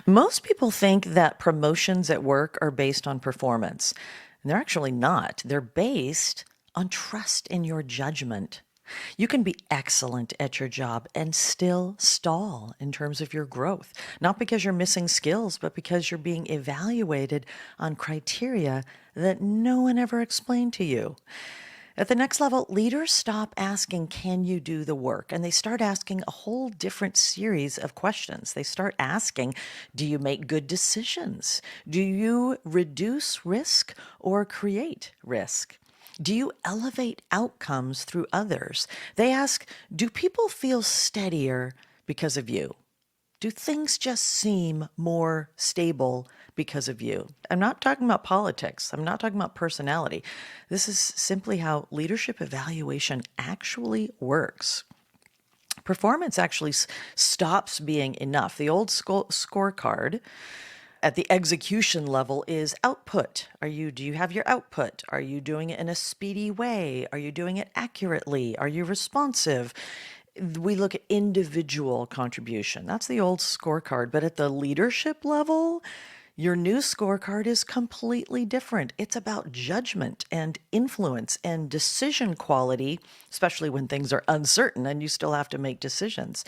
Most people think that promotions at work are based on performance, and they're actually not. They're based on trust in your judgment. You can be excellent at your job and still stall in terms of your growth, not because you're missing skills, but because you're being evaluated on criteria that no one ever explained to you. At the next level, leaders stop asking, can you do the work? And they start asking a whole different series of questions. They start asking, do you make good decisions? Do you reduce risk or create risk? Do you elevate outcomes through others? They ask, do people feel steadier because of you? Do things just seem more stable because of you? I'm not talking about politics. I'm not talking about personality. This is simply how leadership evaluation actually works. Performance actually stops being enough. The old scorecard at the execution level is output. Do you have your output? Are you doing it in a speedy way? Are you doing it accurately? Are you responsive? We look at individual contribution. That's the old scorecard. But at the leadership level, your new scorecard is completely different. It's about judgment and influence and decision quality, especially when things are uncertain and you still have to make decisions.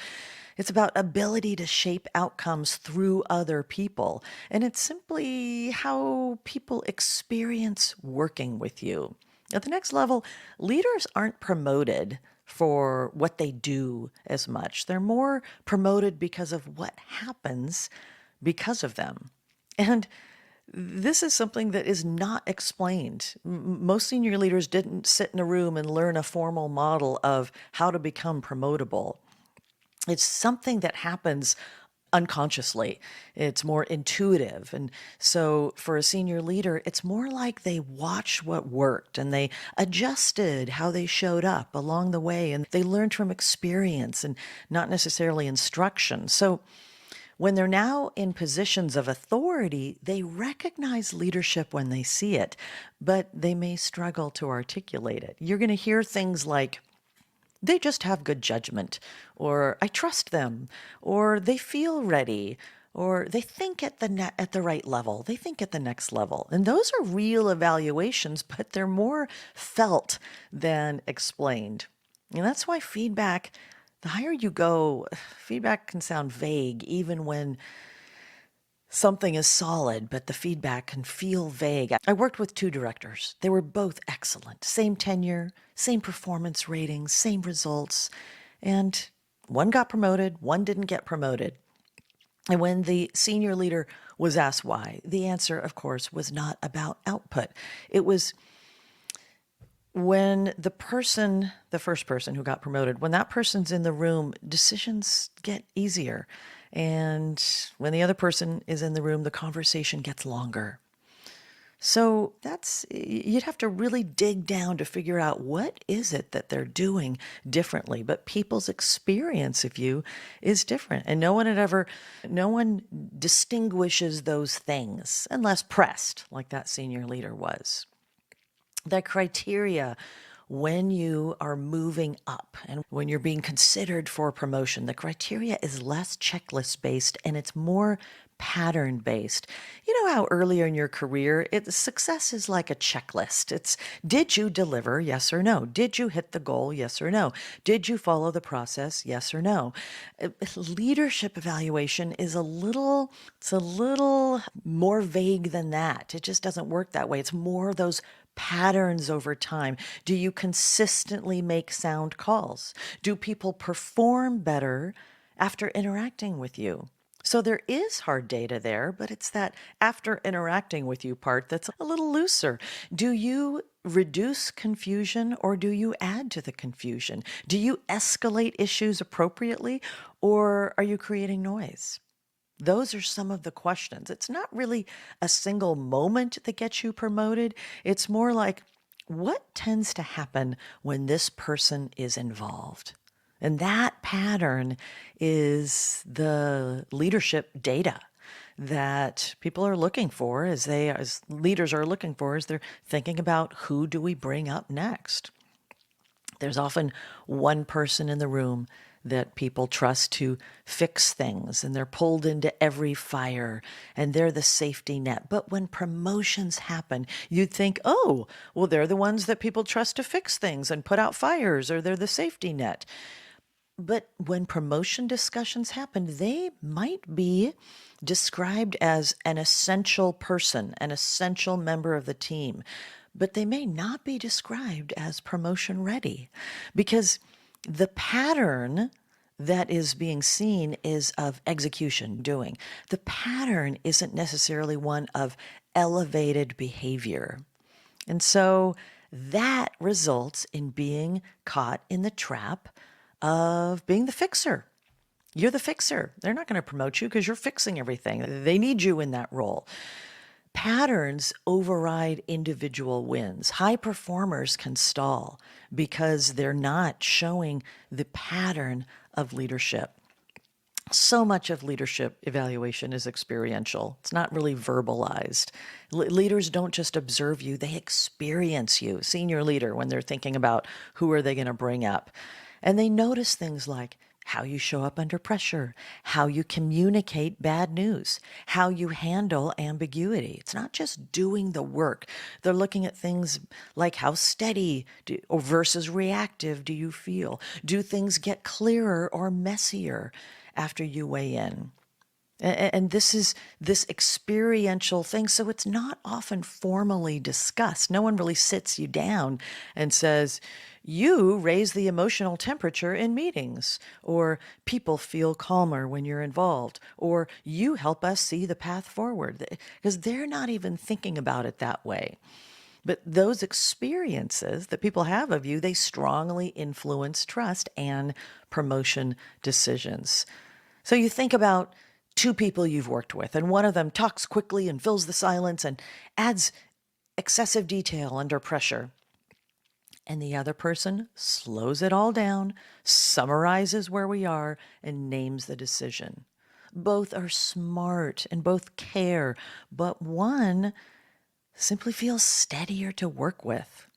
It's about ability to shape outcomes through other people. And it's simply how people experience working with you. At the next level, leaders aren't promoted for what they do as much. They're more promoted because of what happens because of them. And this is something that is not explained. Most senior leaders didn't sit in a room and learn a formal model of how to become promotable. It's something that happens unconsciously. It's more intuitive. And so for a senior leader, it's more like they watched what worked and they adjusted how they showed up along the way. And they learned from experience and not necessarily instruction. So when they're now in positions of authority, they recognize leadership when they see it, but they may struggle to articulate it. You're going to hear things like, they just have good judgment, or I trust them, or they feel ready, or they think at the right level. They think at the next level. And those are real evaluations, but they're more felt than explained. And that's why feedback, the higher you go, feedback can sound vague even when something is solid, but the feedback can feel vague. I worked with two directors. They were both excellent. Same tenure, same performance ratings, same results. And one got promoted, one didn't get promoted. And when the senior leader was asked why, the answer, of course, was not about output. It was when the first person who got promoted, when that person's in the room, decisions get easier. And when the other person is in the room, the conversation gets longer. So you'd have to really dig down to figure out what is it that they're doing differently. But people's experience of you is different. And no one distinguishes those things unless pressed, like that senior leader was. The criteria when you are moving up and when you're being considered for promotion, the criteria is less checklist based and it's more pattern based. You know how earlier in your career, success is like a checklist. It's, did you deliver? Yes or no? Did you hit the goal? Yes or no? Did you follow the process? Yes or no? Leadership evaluation is it's a little more vague than that. It just doesn't work that way. It's more those patterns over time. Do you consistently make sound calls? Do people perform better after interacting with you? So there is hard data there, but it's that after interacting with you part that's a little looser. Do you reduce confusion or do you add to the confusion? Do you escalate issues appropriately or are you creating noise? Those are some of the questions. It's not really a single moment that gets you promoted. It's more like, what tends to happen when this person is involved? And that pattern is the leadership data that people are looking for as leaders are looking for as they're thinking about who do we bring up next. There's often one person in the room that people trust to fix things and they're pulled into every fire and they're the safety net. But when promotions happen, you'd think, oh, well, they're the ones that people trust to fix things and put out fires, or they're the safety net. But when promotion discussions happen, they might be described as an essential person, an essential member of the team, but they may not be described as promotion ready because the pattern that is being seen is of execution, doing. The pattern isn't necessarily one of elevated behavior. And so that results in being caught in the trap of being the fixer. You're the fixer. They're not going to promote you because you're fixing everything. They need you in that role. Patterns override individual wins. High performers can stall because they're not showing the pattern of leadership. So much of leadership evaluation is experiential. It's not really verbalized. Leaders don't just observe you, they experience you. Senior leader, when they're thinking about who are they going to bring up. And they notice things like how you show up under pressure, how you communicate bad news, how you handle ambiguity. It's not just doing the work. They're looking at things like how steady or versus reactive do you feel? Do things get clearer or messier after you weigh in? And this is this experiential thing. So it's not often formally discussed. No one really sits you down and says, you raise the emotional temperature in meetings, or people feel calmer when you're involved, or you help us see the path forward. Because they're not even thinking about it that way. But those experiences that people have of you, they strongly influence trust and promotion decisions. So you think about two people you've worked with, and one of them talks quickly and fills the silence and adds excessive detail under pressure. And the other person slows it all down, summarizes where we are, and names the decision. Both are smart and both care, but one simply feels steadier to work with.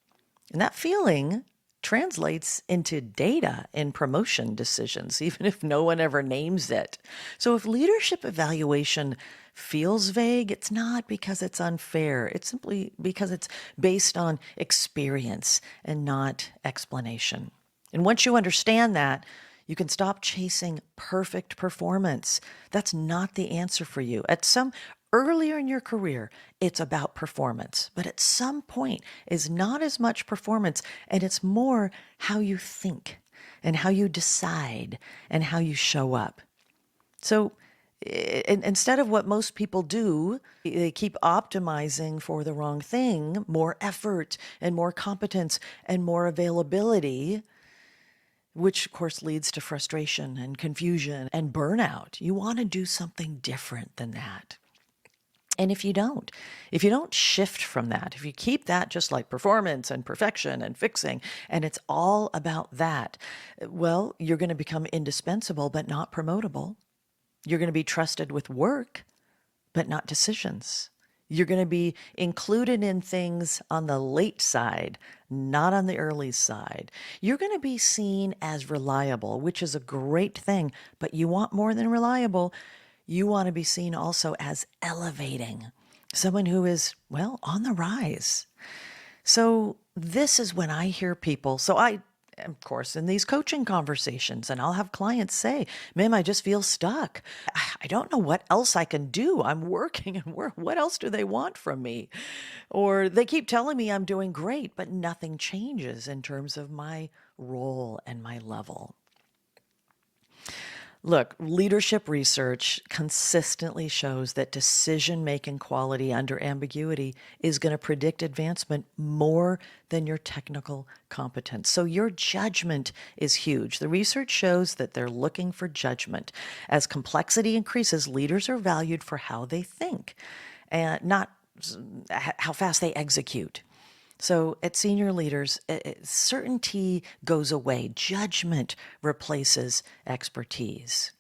And that feeling translates into data in promotion decisions, even if no one ever names it. So if leadership evaluation feels vague, it's not because it's unfair. It's simply because it's based on experience and not explanation. And once you understand that, you can stop chasing perfect performance. That's not the answer for you. At some earlier in your career, it's about performance, but at some point is not as much performance, and it's more how you think and how you decide and how you show up. So instead of what most people do, they keep optimizing for the wrong thing, more effort and more competence and more availability, which of course leads to frustration and confusion and burnout. You want to do something different than that. And if you don't shift from that, if you keep that just like performance and perfection and fixing, and it's all about that, well, you're going to become indispensable, but not promotable. You're going to be trusted with work, but not decisions. You're going to be included in things on the late side, not on the early side. You're going to be seen as reliable, which is a great thing, but you want more than reliable. You want to be seen also as elevating, someone who is, well, on the rise. So this is when I hear people, so I, of course, in these coaching conversations, and I'll have clients say, ma'am, I just feel stuck. I don't know what else I can do. I'm working and what else do they want from me? Or they keep telling me I'm doing great, but nothing changes in terms of my role and my level. Look, leadership research consistently shows that decision-making quality under ambiguity is going to predict advancement more than your technical competence. So your judgment is huge. The research shows that they're looking for judgment. As complexity increases, leaders are valued for how they think and not how fast they execute. So at senior leaders, certainty goes away. Judgment replaces expertise.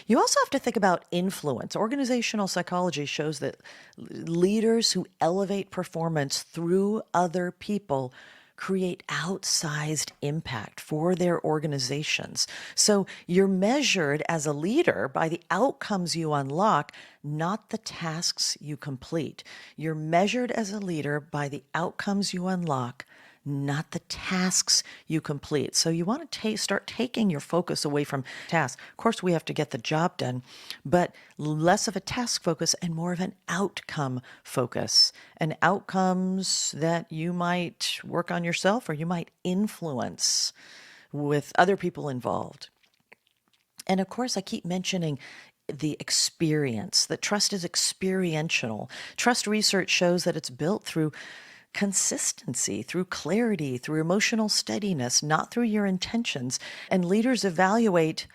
You also have to think about influence. Organizational psychology shows that leaders who elevate performance through other people create outsized impact for their organizations. So you're measured as a leader by the outcomes you unlock, not the tasks you complete. You're measured as a leader by the outcomes you unlock, not the tasks you complete. So you want to start taking your focus away from tasks. Of course, we have to get the job done, but less of a task focus and more of an outcome focus. And outcomes that you might work on yourself or you might influence with other people involved. And of course, I keep mentioning the experience, that trust is experiential. Trust research shows that it's built through consistency, through clarity, through emotional steadiness, not through your intentions. And leaders evaluate,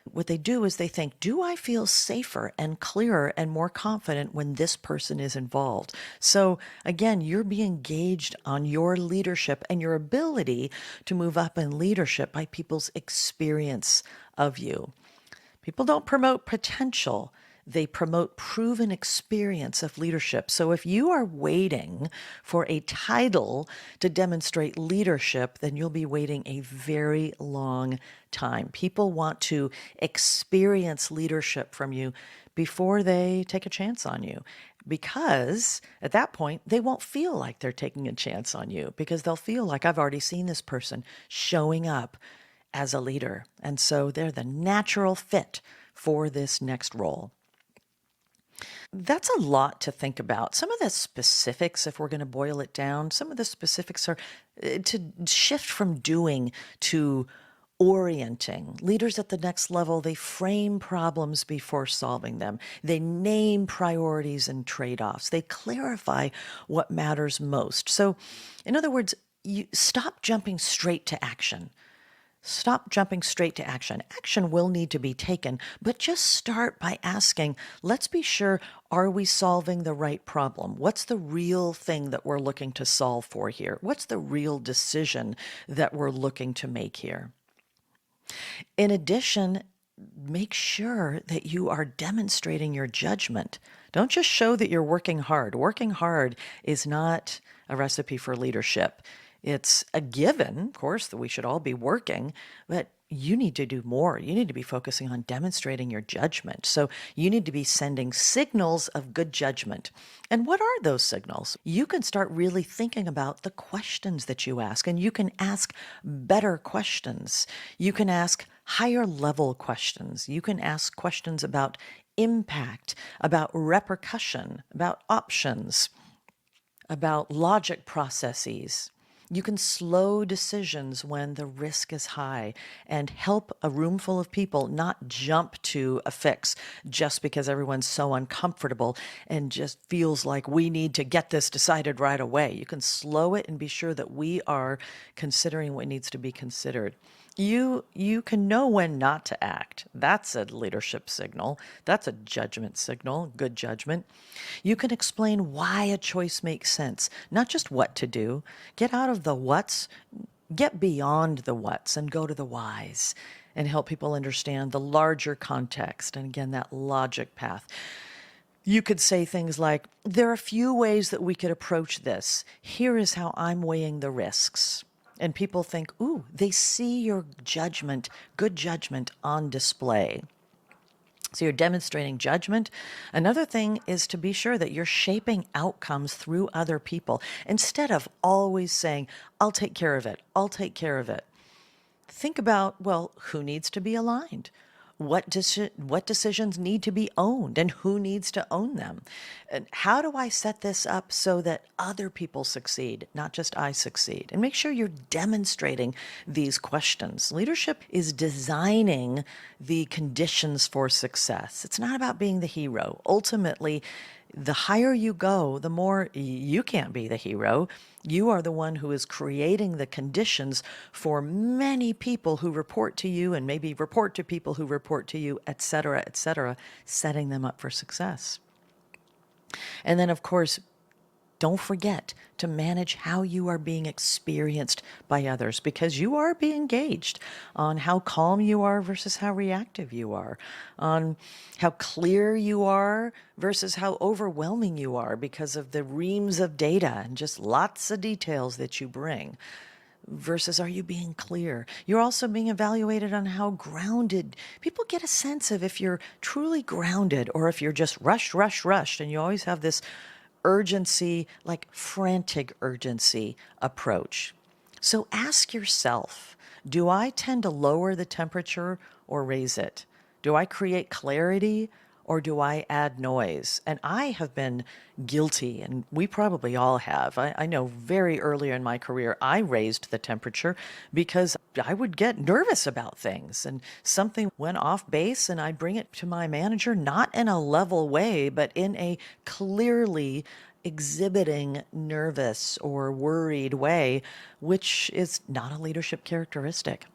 what they do is they think, do I feel safer and clearer and more confident when this person is involved? So again, you're being gauged on your leadership and your ability to move up in leadership by people's experience of you. People don't promote potential. They promote proven experience of leadership. So if you are waiting for a title to demonstrate leadership, then you'll be waiting a very long time. People want to experience leadership from you before they take a chance on you. Because at that point, they won't feel like they're taking a chance on you because they'll feel like I've already seen this person showing up as a leader. And so they're the natural fit for this next role. That's a lot to think about. Some of the specifics, if we're going to boil it down, some of the specifics are to shift from doing to orienting. Leaders at the next level, they frame problems before solving them. They name priorities and trade-offs. They clarify what matters most. So, in other words, you stop jumping straight to action. Stop jumping straight to action. Action will need to be taken, but just start by asking, let's be sure, are we solving the right problem? What's the real thing that we're looking to solve for here? What's the real decision that we're looking to make here? In addition, make sure that you are demonstrating your judgment. Don't just show that you're working hard. Working hard is not a recipe for leadership. It's a given, of course, that we should all be working, but you need to do more. You need to be focusing on demonstrating your judgment. So you need to be sending signals of good judgment. And what are those signals? You can start really thinking about the questions that you ask, and you can ask better questions. You can ask higher level questions. You can ask questions about impact, about repercussion, about options, about logic processes. You can slow decisions when the risk is high and help a room full of people not jump to a fix just because everyone's so uncomfortable and just feels like we need to get this decided right away. You can slow it and be sure that we are considering what needs to be considered. You can know when not to act. That's a leadership signal. That's a judgment signal, good judgment. You can explain why a choice makes sense, not just what to do. Get out of the what's, get beyond the what's and go to the whys and help people understand the larger context. And again, that logic path. You could say things like, there are a few ways that we could approach this. Here is how I'm weighing the risks. And people think, ooh, they see your judgment, good judgment on display. So you're demonstrating judgment. Another thing is to be sure that you're shaping outcomes through other people instead of always saying, I'll take care of it. I'll take care of it. Think about, well, who needs to be aligned? What decisions need to be owned and who needs to own them? And how do I set this up so that other people succeed, not just I succeed? And make sure you're demonstrating these questions. Leadership is designing the conditions for success. It's not about being the hero. Ultimately, the higher you go, the more you can't be the hero. You are the one who is creating the conditions for many people who report to you and maybe report to people who report to you, et cetera, setting them up for success. And then, of course, Don't forget to manage how you are being experienced by others, because you are being gauged on how calm you are versus how reactive you are, on how clear you are versus how overwhelming you are because of the reams of data and just lots of details that you bring. Versus, are you being clear? You're also being evaluated on how grounded. People get a sense of if you're truly grounded or if you're just rushed, and you always have this urgency, like frantic urgency approach. So ask yourself, do I tend to lower the temperature or raise it? Do I create clarity or do I add noise? And I have been guilty, and we probably all have. I know very early in my career, I raised the temperature because I would get nervous about things and something went off base, and I'd bring it to my manager, not in a level way, but in a clearly exhibiting nervous or worried way, which is not a leadership characteristic.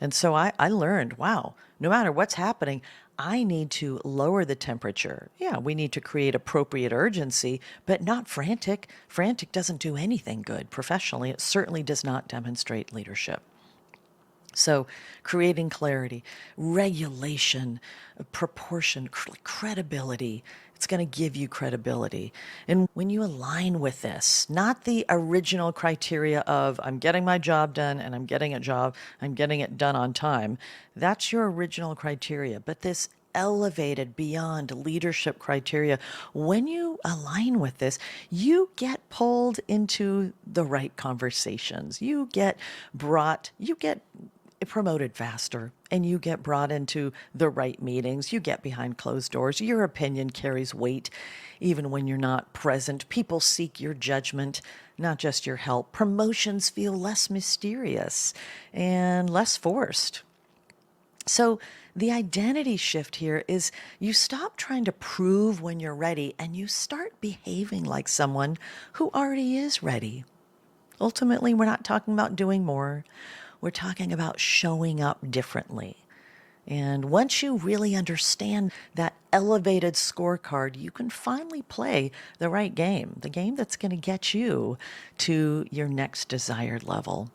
And so I learned, wow, no matter what's happening, I need to lower the temperature. Yeah, we need to create appropriate urgency, but not frantic. Frantic doesn't do anything good professionally. It certainly does not demonstrate leadership. So, creating clarity, regulation, proportion, credibility. It's going to give you credibility. And when you align with this, not the original criteria of I'm getting my job done and I'm getting it done on time. That's your original criteria. But this elevated beyond leadership criteria, when you align with this, you get pulled into the right conversations. You get promoted faster, and you get brought into the right meetings. You get behind closed doors. Your opinion carries weight even when you're not present. People seek your judgment, not just your help. Promotions feel less mysterious and less forced. So the identity shift here is you stop trying to prove when you're ready and you start behaving like someone who already is ready. Ultimately, we're not talking about doing more. We're talking about showing up differently. And once you really understand that elevated scorecard, you can finally play the right game, the game that's going to get you to your next desired level.